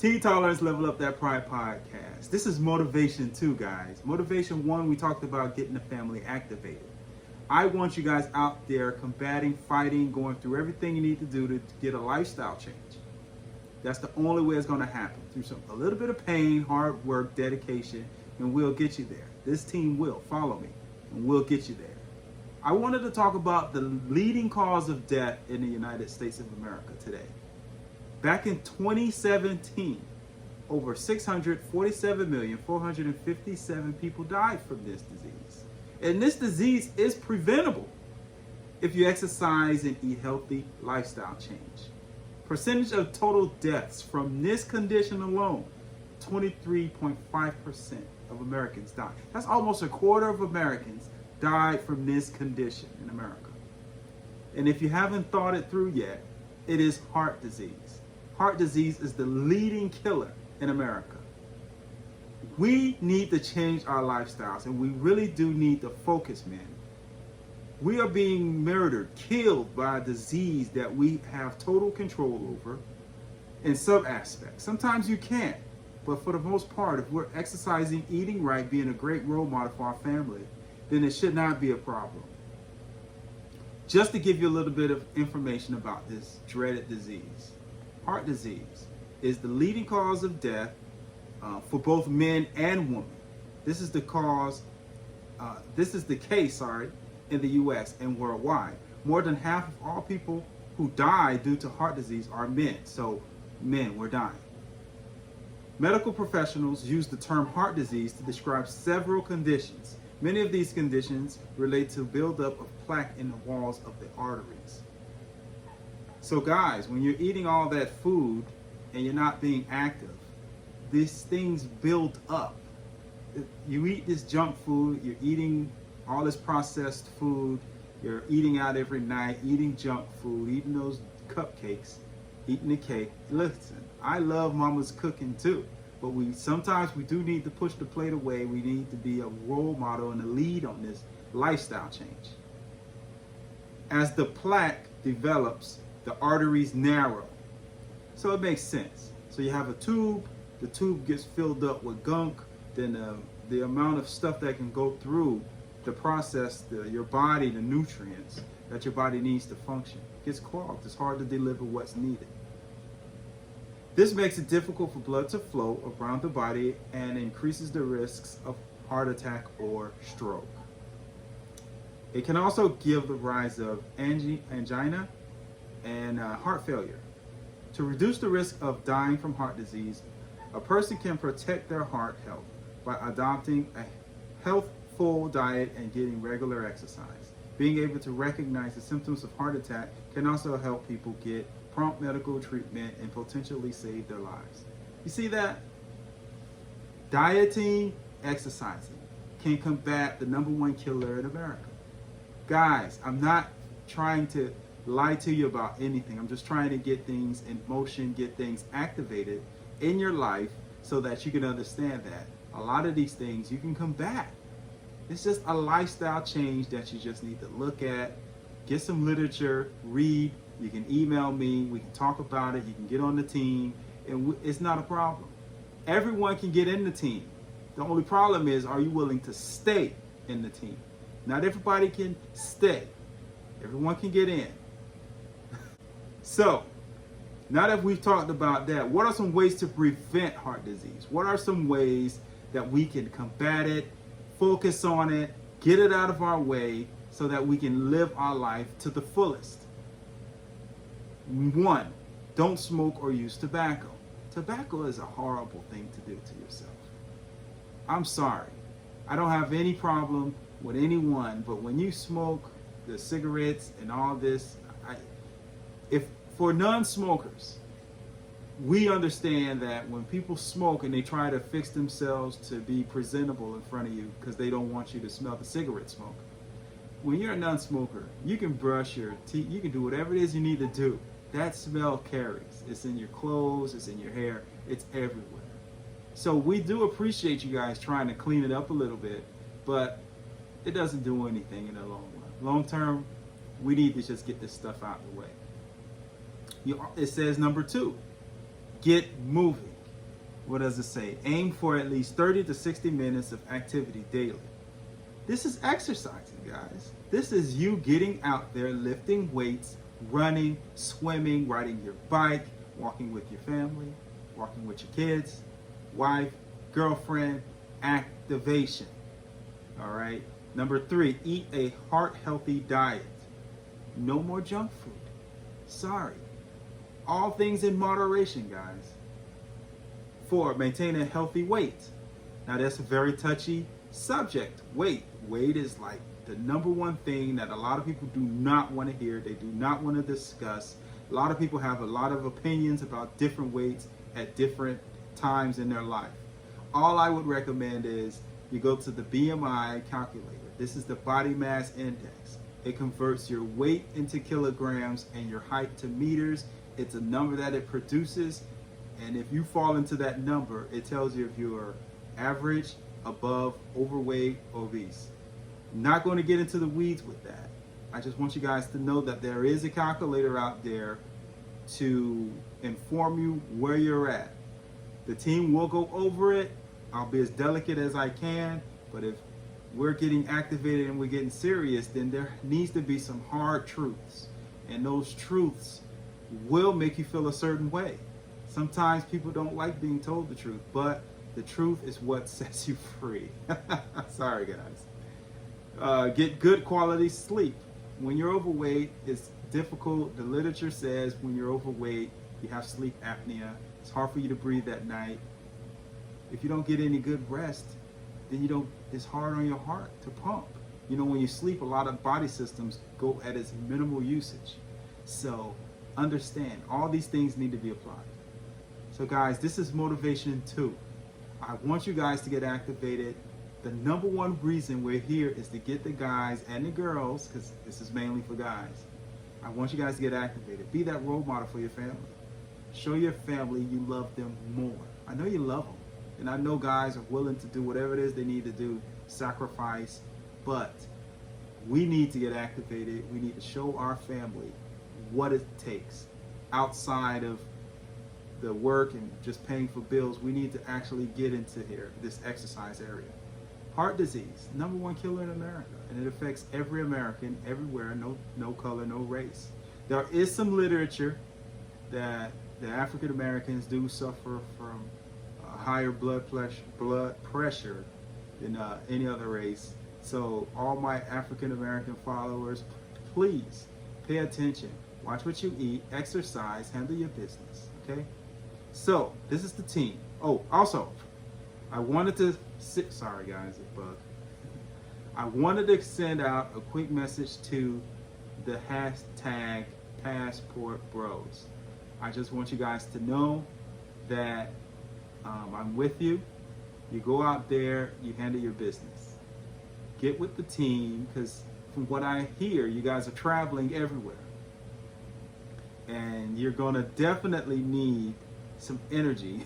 Teen Tolerance Level Up That Pride podcast. This is motivation 2, guys. Motivation 1, we talked about getting the family activated. I want you guys out there combating, fighting, going through everything you need to do to get a lifestyle change. That's the only way it's going to happen. Through a little bit of pain, hard work, dedication, and we'll get you there. This team will. Follow me, and we'll get you there. I wanted to talk about the leading cause of death in the United States of America today. Back in 2017, over 647,457 people died from this disease. And this disease is preventable if you exercise and eat healthy lifestyle change. Percentage of total deaths from this condition alone, 23.5% of Americans died. That's almost a quarter of Americans died from this condition in America. And if you haven't thought it through yet, it is heart disease. Heart disease is the leading killer in America. We need to change our lifestyles, and we really do need to focus, man. We are being murdered, killed by a disease that we have total control over in some aspects. Sometimes you can't, but for the most part, if we're exercising, eating right, being a great role model for our family, then it should not be a problem. Just to give you a little bit of information about this dreaded disease. Heart disease is the leading cause of death for both men and women. This is the case, in the U.S. and worldwide. More than half of all people who die due to heart disease are men. So men, we're dying. Medical professionals use the term heart disease to describe several conditions. Many of these conditions relate to buildup of plaque in the walls of the arteries. So guys, when you're eating all that food and you're not being active, these things build up. You eat this junk food, you're eating all this processed food, you're eating out every night, eating junk food, eating those cupcakes, eating the cake. Listen, I love mama's cooking too, but sometimes we do need to push the plate away. We need to be a role model and a lead on this lifestyle change. As the plaque develops, the arteries narrow. So it makes sense. So you have a tube, the tube gets filled up with gunk, then the amount of stuff that can go through the process, your body, the nutrients that your body needs to function, gets clogged. It's hard to deliver what's needed. This makes it difficult for blood to flow around the body and increases the risks of heart attack or stroke. It can also give the rise of angina and heart failure. To reduce the risk of dying from heart disease, a person can protect their heart health by adopting a healthful diet and getting regular exercise. Being able to recognize the symptoms of heart attack can also help people get prompt medical treatment and potentially save their lives. You see that? Dieting, exercising can combat the #1 killer in America. Guys, I'm not trying to lie to you about anything. I'm just trying to get things in motion, get things activated in your life so that you can understand that a lot of these things you can combat. It's just a lifestyle change that you just need to look at, get some literature, read. You can email me, we can talk about it, you can get on the team, and it's not a problem. Everyone can get in the team. The only problem is, are you willing to stay in the team? Not everybody can stay. Everyone can get in. So, now that we've talked about that, what are some ways to prevent heart disease? What are some ways that we can combat it, focus on it, get it out of our way so that we can live our life to the fullest? 1, don't smoke or use tobacco. Tobacco is a horrible thing to do to yourself. I'm sorry. I don't have any problem with anyone, but when you smoke the cigarettes and all this, if for non-smokers, we understand that when people smoke and they try to fix themselves to be presentable in front of you because they don't want you to smell the cigarette smoke. When you're a non-smoker, you can brush your teeth, you can do whatever it is you need to do. That smell carries. It's in your clothes, it's in your hair, it's everywhere. So we do appreciate you guys trying to clean it up a little bit, but it doesn't do anything in the long run. Long term, we need to just get this stuff out of the way. It says number 2, get moving. What does it say? Aim for at least 30 to 60 minutes of activity daily. This is exercising, guys. This is you getting out there, lifting weights, running, swimming, riding your bike, walking with your family, walking with your kids, wife, girlfriend, activation. All right. Number 3, eat a heart-healthy diet. No more junk food. Sorry. All things in moderation, guys. 4, maintain a healthy weight. Now that's a very touchy subject. Weight is like the number one thing that a lot of people do not want to hear. They do not want to discuss. A lot of people have a lot of opinions about different weights at different times in their life. All I would recommend is you go to the BMI calculator. This is the body mass index. It converts your weight into kilograms and your height to meters. It's a number that it produces. And if you fall into that number, it tells you if you're average, above, overweight, obese. I'm not going to get into the weeds with that. I just want you guys to know that there is a calculator out there to inform you where you're at. The team will go over it. I'll be as delicate as I can, but if we're getting activated and we're getting serious, then there needs to be some hard truths. And those truths will make you feel a certain way. Sometimes people don't like being told the truth, but the truth is what sets you free. Sorry, guys. Get good quality sleep. When you're overweight, it's difficult. The literature says when you're overweight, you have sleep apnea. It's hard for you to breathe at night. If you don't get any good rest, then it's hard on your heart to pump. You know, when you sleep, a lot of body systems go at its minimal usage. So understand, all these things need to be applied. So guys, this is motivation 2. I want you guys to get activated. The number one reason we're here is to get the guys and the girls, because this is mainly for guys. I want you guys to get activated. Be that role model for your family. Show your family you love them more. I know you love them. And I know guys are willing to do whatever it is they need to do, sacrifice, but we need to get activated. We need to show our family what it takes outside of the work and just paying for bills. We need to actually get into here, this exercise area. Heart disease, number one killer in America, and it affects every American, everywhere, no color, no race. There is some literature that the African Americans do suffer from higher blood pressure than any other race. So all my African American followers, please pay attention. Watch what you eat, exercise, handle your business, okay? So this is the team. Oh, also, I wanted to, sorry guys, a bug. I wanted to send out a quick message to the hashtag Passport Bros. I just want you guys to know that I'm with you. You go out there, you handle your business. Get with the team, because from what I hear, you guys are traveling everywhere. And you're gonna definitely need some energy.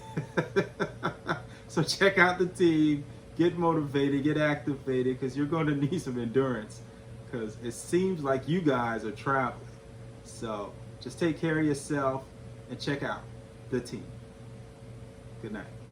So check out the team, get motivated, get activated, because you're gonna need some endurance, because it seems like you guys are traveling. So just take care of yourself and check out the team. Good night.